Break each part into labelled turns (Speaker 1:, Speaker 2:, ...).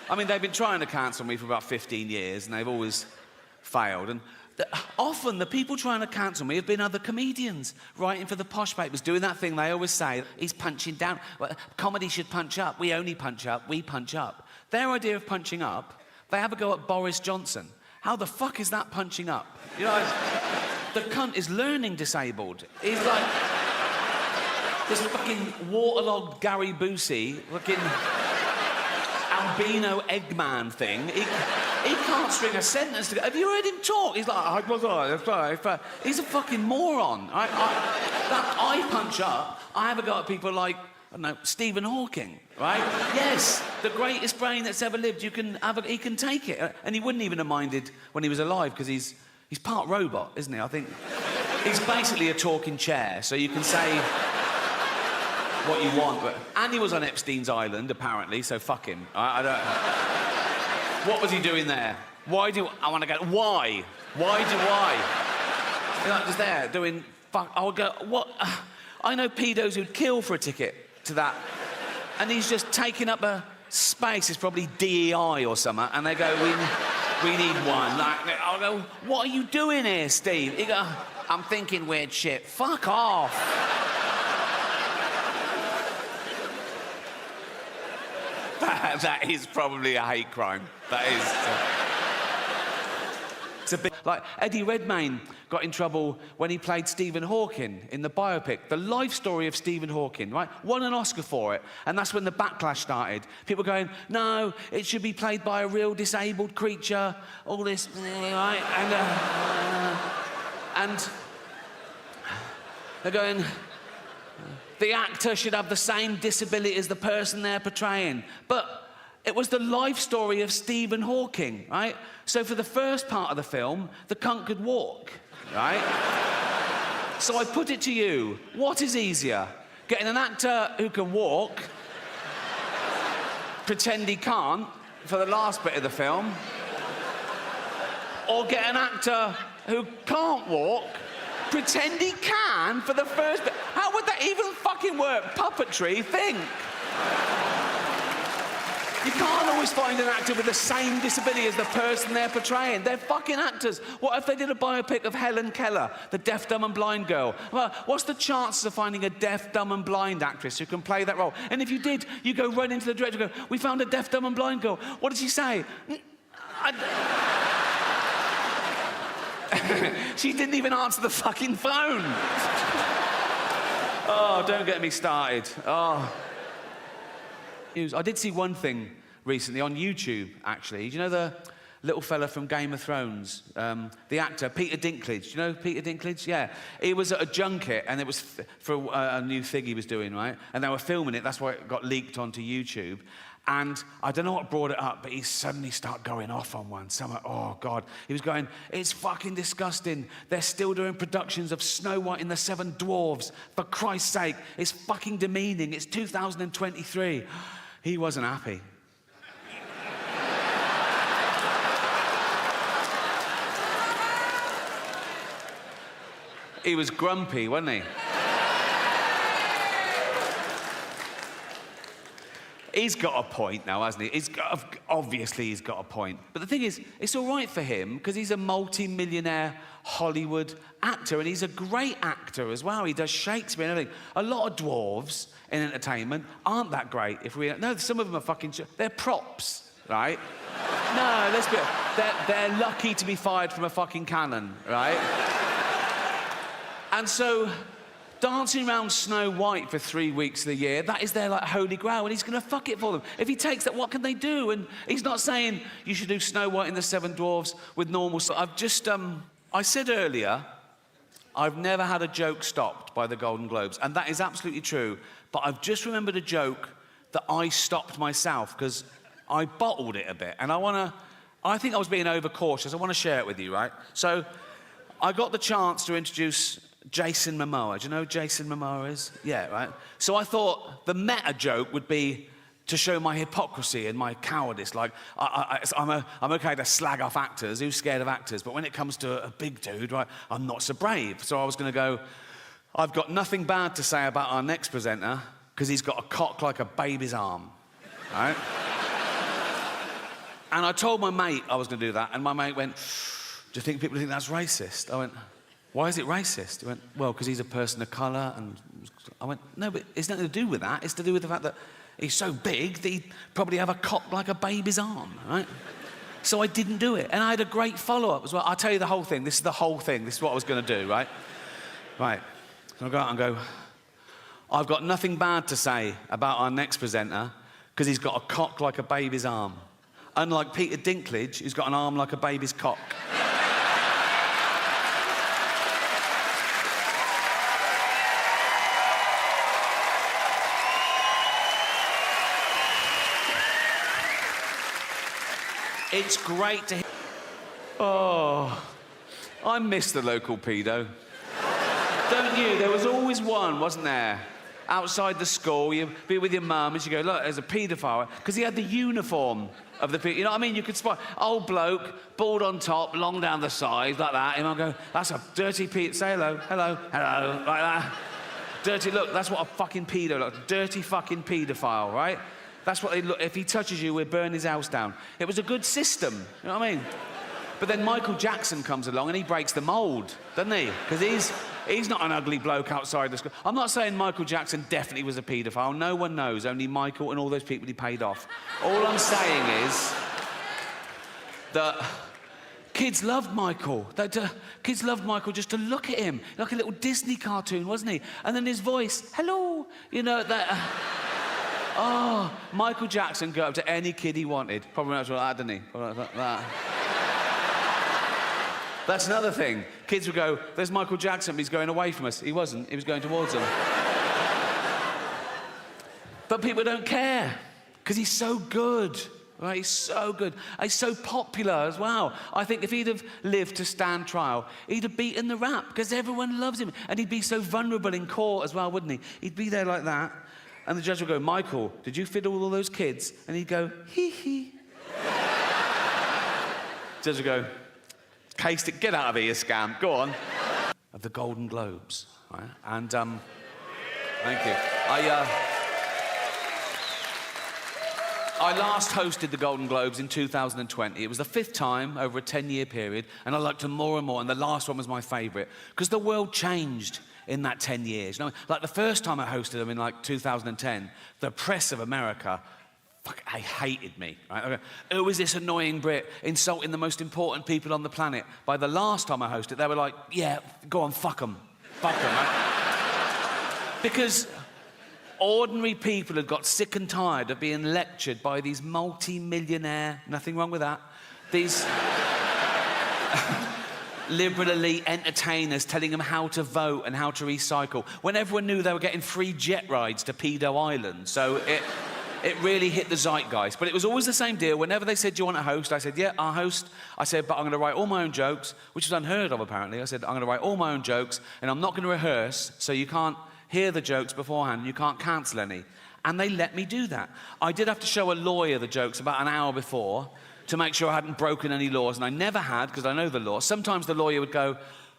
Speaker 1: I mean, they've been trying to cancel me for about 15 years, and they've always failed. And often the people trying to cancel me have been other comedians writing for the posh papers, doing that thing they always say, he's punching down. Well, comedy should punch up. We only punch up. We punch up. Their idea of punching up, they have a go at Boris Johnson. How the fuck is that punching up? You know, the cunt is learning disabled. He's like this fucking waterlogged Gary Busey, fucking albino Eggman thing. He can't string a sentence together. Have you heard him talk? He's like, he's a fucking moron. I punch up. I have a go at people like, I don't know, Stephen Hawking, right? Yes, the greatest brain that's ever lived. He can take it. And he wouldn't even have minded when he was alive, because he's part robot, isn't he? I think he's basically a talking chair, so you can say what you want. And he was on Epstein's island, apparently, so fuck him. I don't... What was he doing there? Why do I want to go? Why? Why do I? You're not just there doing fuck. I would go, what? I know pedos who'd kill for a ticket to that. And he's just taking up a space. It's probably DEI or something. And they go, we need one. Like, I'll go, what are you doing here, Steve? He go, I'm thinking weird shit. Fuck off. That is probably a hate crime. That is. It's a bit like Eddie Redmayne got in trouble when he played Stephen Hawking in the biopic, The Life Story of Stephen Hawking, right? Won an Oscar for it, and that's when the backlash started. People going, no, it should be played by a real disabled creature, all this, right? And they're going, the actor should have the same disability as the person they're portraying. But it was the life story of Stephen Hawking, right? So for the first part of the film, the cunt could walk, right? So I put it to you, what is easier? Getting an actor who can walk, pretend he can't for the last bit of the film, or get an actor who can't walk, pretend he can for the first bit? How would that even fucking work? Puppetry, think. You can't always find an actor with the same disability as the person they're portraying. They're fucking actors. What if they did a biopic of Helen Keller, the deaf, dumb and blind girl? Well, what's the chances of finding a deaf, dumb and blind actress who can play that role? And if you did, you go right into the director and go, we found a deaf, dumb and blind girl. What did she say? She didn't even answer the fucking phone. Oh, don't get me started. Oh. I did see one thing recently on YouTube, actually. Do you know the little fella from Game of Thrones? The actor, Peter Dinklage. Do you know Peter Dinklage? Yeah. He was at a junket, and it was for a new thing he was doing, right? And they were filming it. That's why it got leaked onto YouTube. And I don't know what brought it up, but he suddenly started going off on one. Someone, oh, God. He was going, it's fucking disgusting. They're still doing productions of Snow White and the Seven Dwarfs. For Christ's sake, it's fucking demeaning. It's 2023. He wasn't happy. He was grumpy, wasn't he? He's got a point now, hasn't he? Obviously, he's got a point. But the thing is, it's all right for him, because he's a multi-millionaire Hollywood actor, and he's a great actor as well. He does Shakespeare and everything. A lot of dwarves in entertainment aren't that great. No, some of them are fucking... They're props, right? No, let's be... They're lucky to be fired from a fucking cannon, right? And so... dancing around Snow White for 3 weeks of the year, that is their, like, holy grail, and he's going to fuck it for them. If he takes that, what can they do? And he's not saying you should do Snow White and the Seven Dwarfs with normal... I've just, I said earlier, I've never had a joke stopped by the Golden Globes, and that is absolutely true, but I've just remembered a joke that I stopped myself, because I bottled it a bit, and I think I was being overcautious. I want to share it with you, right? So, I got the chance to introduce Jason Momoa. Do you know who Jason Momoa is? Yeah, right? So I thought the meta joke would be to show my hypocrisy and my cowardice. Like, I'm okay to slag off actors. Who's scared of actors? But when it comes to a big dude, right, I'm not so brave. So I was going to go, I've got nothing bad to say about our next presenter, because he's got a cock like a baby's arm, right? And I told my mate I was going to do that, and my mate went, do you think people think that's racist? I went, why is it racist? He went, well, because he's a person of colour. And I went, no, but it's nothing to do with that. It's to do with the fact that he's so big that he'd probably have a cock like a baby's arm, right? So I didn't do it. And I had a great follow-up as well. I'll tell you the whole thing. This is the whole thing. This is what I was going to do, right? Right. So I go out and go, I've got nothing bad to say about our next presenter because he's got a cock like a baby's arm. Unlike Peter Dinklage, who's got an arm like a baby's cock. It's great to hear. Oh, I miss the local pedo. Don't you? There was always one, wasn't there? Outside the school, you'd be with your mum and she'd go, look, there's a paedophile. Because he had the uniform of the pedo. You know what I mean? You could spot old bloke, bald on top, long down the sides, like that. And I'd go, that's a dirty pedo. Say hello, hello, hello, like that. Dirty, look, that's what a fucking pedo looks like. Dirty fucking paedophile, right? That's what they look. If he touches you, we'll burn his house down. It was a good system, you know what I mean? But then Michael Jackson comes along and he breaks the mould, doesn't he? Because he's not an ugly bloke outside the school. I'm not saying Michael Jackson definitely was a paedophile. No one knows, only Michael and all those people he paid off. All I'm saying is that kids loved Michael. Kids loved Michael just to look at him, like a little Disney cartoon, wasn't he? And then his voice, hello, you know, that... Oh, Michael Jackson got up to any kid he wanted. Probably not like that, didn't he? Probably like that. That's another thing. Kids would go, there's Michael Jackson, but he's going away from us. He wasn't. He was going towards them. But people don't care, because he's so good. Right? He's so good. He's so popular as well. I think if he'd have lived to stand trial, he'd have beaten the rap, because everyone loves him. And he'd be so vulnerable in court as well, wouldn't he? He'd be there like that. And the judge would go, Michael, did you fiddle all those kids? And he'd go, hee hee. Judge would go, cased it, get out of here, you scam, go on. Of the Golden Globes, right? And, thank you. I last hosted the Golden Globes in 2020. It was the 5th time over a 10-year period, and I liked them more and more, and the last one was my favourite, because the world changed in that 10 years. You know, like the first time I hosted them in like 2010, the press of America, they hated me. Right? Who is this annoying Brit insulting the most important people on the planet? By the last time I hosted, they were like, yeah, go on, fuck them. Fuck them, right? Because ordinary people had got sick and tired of being lectured by these multi-millionaire, nothing wrong with that, these liberal elite entertainers telling them how to vote and how to recycle, when everyone knew they were getting free jet rides to Pedo Island. So it really hit the zeitgeist. But it was always the same deal. Whenever they said, do you want to host? I said, yeah, I'll host. I said, but I'm going to write all my own jokes, which is unheard of, apparently. I said, I'm going to write all my own jokes, and I'm not going to rehearse, so you can't hear the jokes beforehand, and you can't cancel any. And they let me do that. I did have to show a lawyer the jokes about an hour before to make sure I hadn't broken any laws, and I never had, because I know the law. Sometimes the lawyer would go, are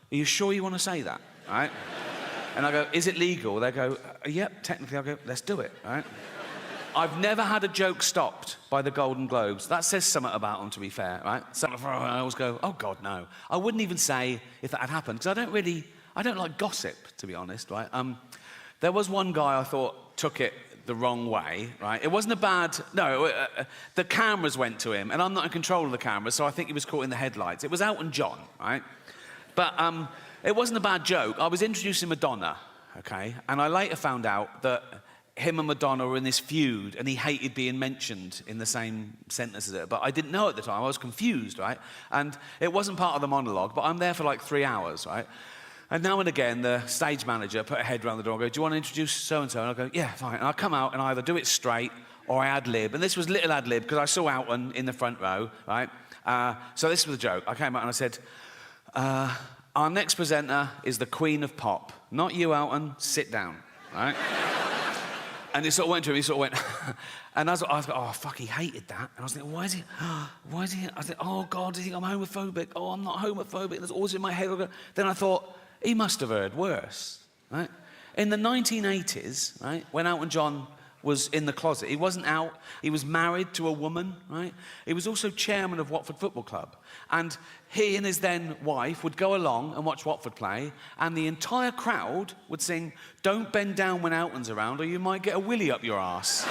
Speaker 1: you sure you want to say that? Right? And I go, is it legal? They go, yep, technically. I go, let's do it. Right? I've never had a joke stopped by the Golden Globes. That says something about them, to be fair, right? So I always go, oh, God, no. I wouldn't even say if that had happened, because I don't like gossip, to be honest, right? There was one guy I thought took it the wrong way, right? It wasn't a bad... No, the cameras went to him, and I'm not in control of the cameras, so I think he was caught in the headlights. It was Elton John, right? But it wasn't a bad joke. I was introducing Madonna, okay? And I later found out that him and Madonna were in this feud, and he hated being mentioned in the same sentence as it. But I didn't know at the time. I was confused, right? And it wasn't part of the monologue, but I'm there for like 3 hours, right? And now and again, the stage manager put a head around the door and go, do you want to introduce so-and-so? And I go, yeah, fine. And I come out and I either do it straight or I ad-lib. And this was little ad-lib because I saw Elton in the front row, right? So this was the joke. I came out and I said, our next presenter is the Queen of Pop. Not you, Elton. Sit down, right? And he sort of went to him, he sort of went, and I was like, oh, fuck, he hated that. And I was thinking, why is he, I was like, oh, God, do you think I'm homophobic? Oh, I'm not homophobic. That's always in my head. Then I thought, he must have heard worse, right? In the 1980s, right, when Elton John was in the closet. He wasn't out. He was married to a woman, right? He was also chairman of Watford Football Club. And he and his then wife would go along and watch Watford play, and the entire crowd would sing, "Don't bend down when Elton's around or you might get a willy up your arse."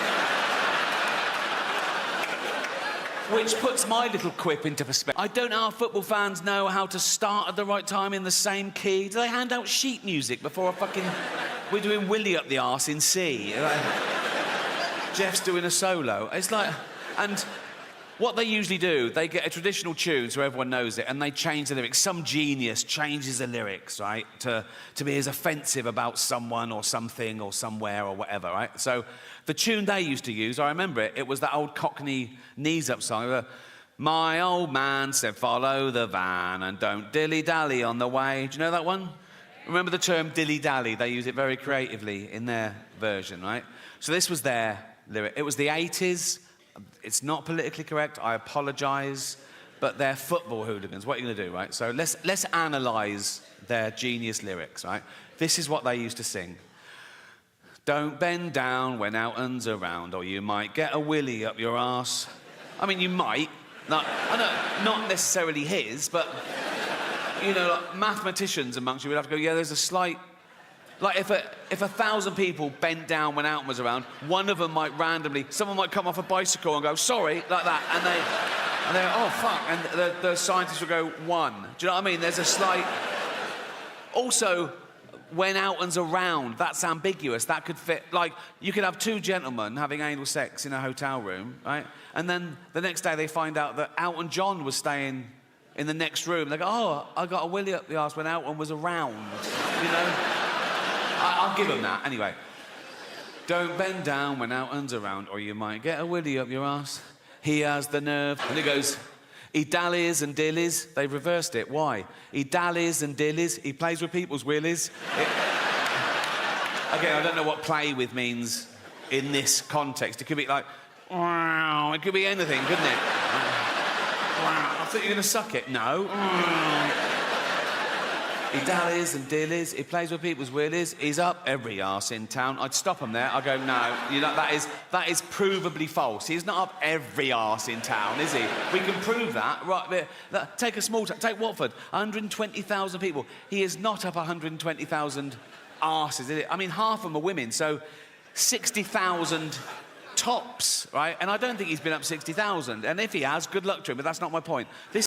Speaker 1: Which puts my little quip into perspective. I don't know how football fans know how to start at the right time in the same key. Do they hand out sheet music before a fucking... We're doing Willy up the arse in C. Jeff's doing a solo. It's like... And what they usually do, they get a traditional tune so everyone knows it, and they change the lyrics. Some genius changes the lyrics, right, to be as offensive about someone or something or somewhere or whatever, right? So the tune they used to use, I remember it, it was that old Cockney knees-up song. My old man said, follow the van and don't dilly-dally on the way. Do you know that one? Remember the term dilly-dally? They use it very creatively in their version, right? So this was their lyric. It was the 80s. It's not politically correct, I apologise, but they're football hooligans. What are you going to do, right? So let's analyse their genius lyrics, right? This is what they used to sing. Don't bend down when Elton's around, or you might get a willy up your arse. I mean, you might. Not necessarily his, but, you know, like mathematicians amongst you would have to go, yeah, there's a slight... Like, if 1,000 people bent down when Elton was around, one of them might randomly... Someone might come off a bicycle and go, sorry, like that, and they go, oh, fuck, and the scientists will go, one. Do you know what I mean? There's a slight... Also, when Elton's around, that's ambiguous. That could fit... Like, you could have two gentlemen having anal sex in a hotel room, right? And then the next day they find out that Elton John was staying in the next room. They go, oh, I got a willy up the arse when Elton was around, you know? I'll give him that. Anyway. Don't bend down when Elton's around, or you might get a willy up your arse. He has the nerve. And he goes, he dallies and dillies. They've reversed it. Why? He dallies and dillies. He plays with people's willies. Again, I don't know what play with means in this context. It could be like, wow. It could be anything, couldn't it? Wow. I thought you were going to suck it. No. He dallies and dillies, he plays with people's willies, he's up every arse in town. I'd stop him there, I'd go, no, you know, that is provably false. He's not up every arse in town, is he? We can prove that. Right, take a small town, take Watford, 120,000 people. He is not up 120,000 arses, is it? I mean, half of them are women, so 60,000 tops, right? And I don't think he's been up 60,000. And if he has, good luck to him, but that's not my point. This